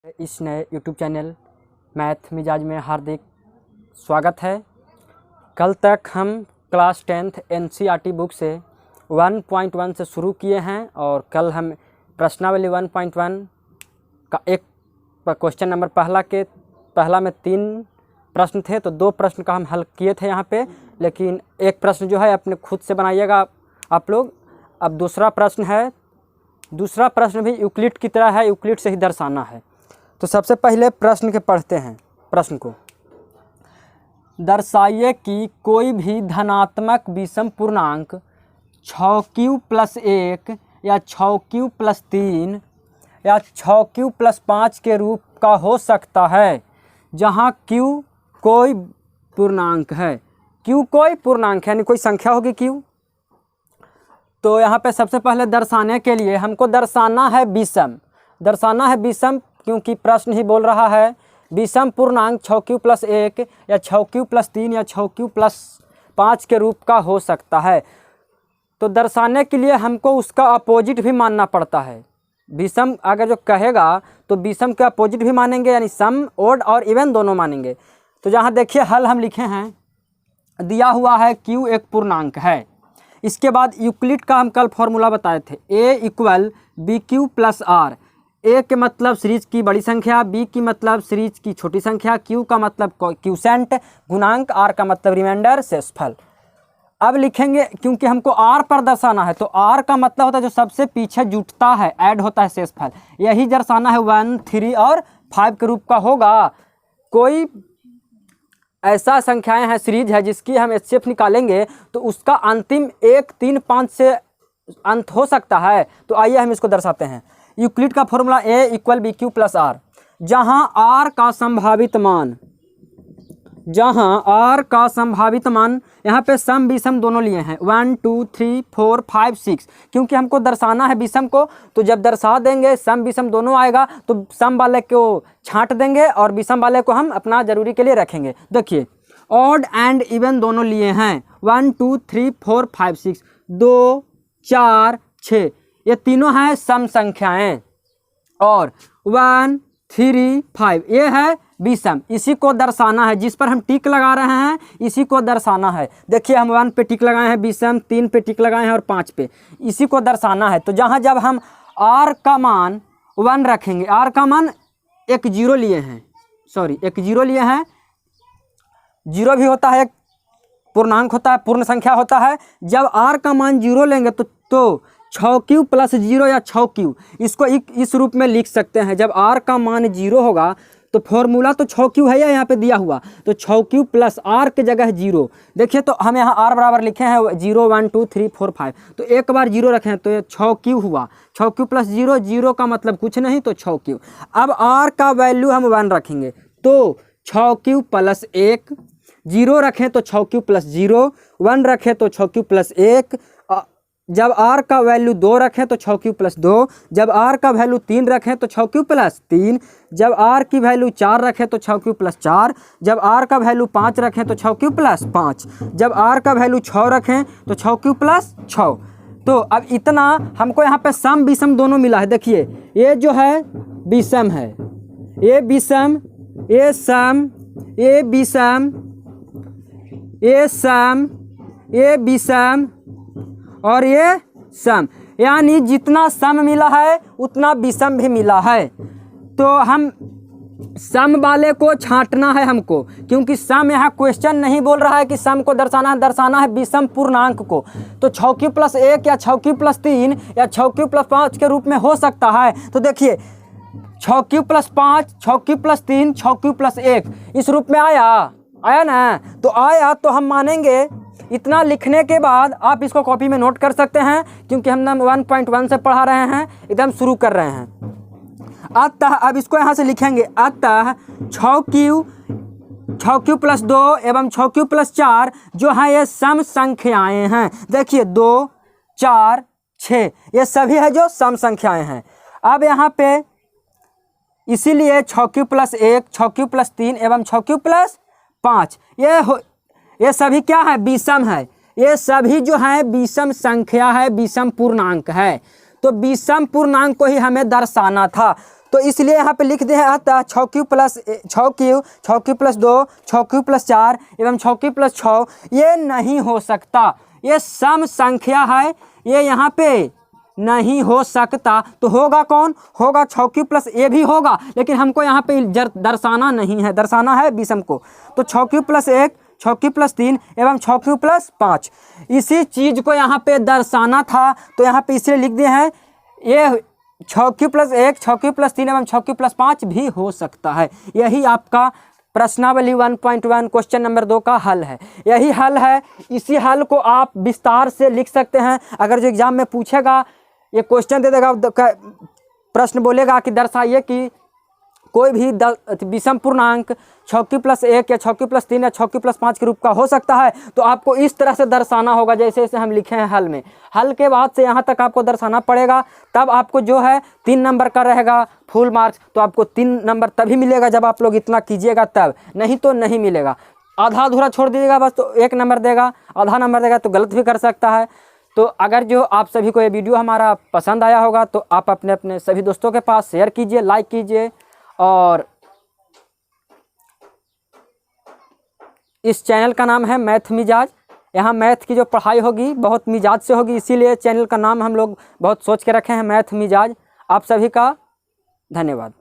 इस नए YouTube channel math मिजाज में हार्दिक स्वागत है। कल तक हम क्लास 10th NCERT बुक से 1.1 से शुरू किए हैं और कल हम प्रश्नावली 1.1 का एक क्वेश्चन नंबर पहला में 3 प्रश्न थे, तो 2 प्रश्न का हम हल किए थे यहाँ पे, लेकिन एक प्रश्न जो है अपने खुद से बनाइएगा आप लोग। अब दूसरा प्रश्न भी यूक्लिड की तरह है, यूक्लिड से ही दर्शाना है। तो सबसे पहले प्रश्न के पढ़ते हैं। प्रश्न को दर्शाइए कि कोई भी धनात्मक विषम पूर्णांक 6q + 1 या 6q + 3 या 6q + 5 के रूप का हो सकता है जहां q कोई पूर्णांक है। q कोई पूर्णांक है, यानी कोई संख्या होगी q। तो यहाँ पे सबसे पहले दर्शाने के लिए हमको दर्शाना है विषम, क्योंकि प्रश्न ही बोल रहा है विषम पूर्णांक 6q + 1 या 6q + 3 या 6q + 5 के रूप का हो सकता है। तो दर्शाने के लिए हमको उसका अपोजिट भी मानना पड़ता है। विषम अगर जो कहेगा तो विषम के अपोजिट भी मानेंगे, यानी सम, ओड और इवन दोनों मानेंगे। तो जहाँ देखिए हल हम लिखे हैं, दिया हुआ है q एक पूर्णांक है। इसके बाद यूक्लिड का हम कल फॉर्मूला बताए थे, a = bq + r। a के मतलब सीरीज की बड़ी संख्या, b की मतलब सीरीज की छोटी संख्या, q का मतलब क्यूसेंट गुणांक, r का मतलब रिमाइंडर शेषफल। अब लिखेंगे क्योंकि हमको r पर दर्शाना है, तो r का मतलब होता है जो सबसे पीछे जुटता है, ऐड होता है शेषफल। यही दर्शाना है 1, 3 और 5 के रूप का होगा। कोई ऐसा संख्याएं हैं, सीरीज है जिसकी हम एचसीएफ निकालेंगे तो उसका अंतिम 1, 3, 5 से अंत हो सकता है। तो आइए हम इसको दर्शाते हैं। यूक्लिड का फॉर्मूला a = bq + r, जहां r का संभावित मान यहाँ पे सम विषम दोनों लिए हैं, 1, 2, 3, 4, 5, 6। क्योंकि हमको दर्शाना है विषम को, तो जब दर्शा देंगे सम विषम दोनों आएगा तो सम वाले को छांट देंगे और विषम वाले को हम अपना जरूरी के लिए रखेंगे। देखिए ऑड एंड इवन दोनों लिए हैं, 1, 2, 3, 4, 5, 6, 2, 4, 6, ये तीनों हैं सम संख्याएं। और 1, 3, 5 ये है विषम। इसी को दर्शाना है, जिस पर हम टिक लगा रहे हैं इसी को दर्शाना है। देखिए हम 1 पे टिक लगाए हैं विषम, 3 पे टिक लगाए हैं और 5 पे, इसी को दर्शाना है। तो जहाँ जब हम r का मान 1 रखेंगे, r का मान एक 0 लिए हैं, जीरो भी होता है, एक पूर्णांक होता है, पूर्ण संख्या होता है। जब r का मान 0 लेंगे तो 6q + 0 या 6q, इसको इस रूप में लिख सकते हैं। जब r का मान 0 होगा तो फॉर्मूला तो 6q है यहाँ पे दिया हुआ, तो 6q + r के जगह 0। देखिए तो हम यहाँ r बराबर लिखे हैं 0, 1, 2, 3, 4, 5, तो एक बार 0 रखें तो ये 6q हुआ। 6q + 0, 0 का मतलब कुछ नहीं, तो 6q। अब r का वैल्यू हम 1 रखेंगे तो 6q + 1, 0 रखें तो 6q + 0, 1 रखें तो 6q + 1। जब r का वैल्यू 2 रखें तो 6q + 2, जब r का वैल्यू 3 रखें तो 6q + 3, जब r की वैल्यू 4 रखें तो 6q + 4, जब r का वैल्यू 5 रखें तो 6q + 5, जब r का वैल्यू 6 रखें तो 6q + 6। तो अब इतना हमको यहाँ पे सम विषम दोनों मिला है। देखिए ये जो है विषम है, ये विषम, ये सम, ये विषम, ये सम, ये विषम और ये सम, यानी जितना सम मिला है उतना विषम भी मिला है। तो हम सम वाले को छांटना है हमको, क्योंकि सम यहाँ क्वेश्चन नहीं बोल रहा है कि सम को दर्शाना है विषम पूर्णांक को। तो 6q + 1 या 6q + 3 या 6q + 5 के रूप में हो सकता है। तो देखिए 6q + 5, 6q + 3, 6q + 1 इस रूप में आया ना। तो आया तो हम मानेंगे। इतना लिखने के बाद आप इसको कॉपी में नोट कर सकते हैं, क्योंकि हम 1.1 से पढ़ा रहे हैं, एकदम शुरू कर रहे हैं। अतः अब इसको यहाँ से लिखेंगे, अतः 6q + 2 एवं 6q + 4 जो है ये सम संख्याएं हैं। देखिए 2, 4, 6 ये सभी है जो सम संख्याएं हैं। अब यहाँ पे इसीलिए 6q + 1, 6q + 3 एवं 6q + 5 ये सभी क्या है, विषम है। ये सभी जो है विषम संख्या है, विषम पूर्णांक है। तो विषम पूर्णांक को ही हमें दर्शाना था। तो इसलिए यहाँ पे लिख दिए हैं अतः 6q plus 6q plus 2, 6q plus 4 एवं 6q प्लस 6 ये नहीं हो सकता। ये सम संख्या है, ये यहाँ पे नहीं हो सकता। तो होगा कौन? होगा 6q प्लस ए भी होगा, लेकिन हमको यहाँ पे दर्शाना नहीं है, दर्शाना है विषम को। तो 6q प्लस 1, 6q प्लस 3 एवं 6q प्लस 5 इसी चीज़ को यहाँ पे दर्शाना था। तो यहाँ पे इसलिए लिख दिए हैं ये 6q प्लस 1, 6q प्लस 3 एवं 6q प्लस 5 भी हो सकता है। यही आपका प्रश्नावली 1.1 क्वेश्चन नंबर 2 का हल है। यही हल है, इसी हल को आप विस्तार से लिख सकते हैं। अगर जो एग्जाम में पूछेगा, ये क्वेश्चन दे देगा, प्रश्न बोलेगा कि दर्शाइए कि कोई भी विषम पूर्णांक 6q प्लस 1 या 6q प्लस 3 या 6q प्लस 5 के रूप का हो सकता है, तो आपको इस तरह से दर्शाना होगा जैसे जैसे हम लिखे हैं हल में। हल के बाद से यहाँ तक आपको दर्शाना पड़ेगा, तब आपको जो है 3 नंबर का रहेगा फुल मार्क्स। तो आपको 3 नंबर तभी मिलेगा जब आप लोग इतना कीजिएगा, तब नहीं तो नहीं मिलेगा। आधा अधूरा छोड़ दीजिएगा बस तो 1 नंबर देगा, आधा नंबर देगा तो गलत भी कर सकता है। तो अगर जो आप सभी को ये वीडियो हमारा पसंद आया होगा तो आप अपने अपने सभी दोस्तों के पास शेयर कीजिए, लाइक कीजिए। और इस चैनल का नाम है मैथ मिजाज। यहाँ मैथ की जो पढ़ाई होगी बहुत मिजाज से होगी, इसीलिए चैनल का नाम हम लोग बहुत सोच के रखे हैं मैथ मिजाज। आप सभी का धन्यवाद।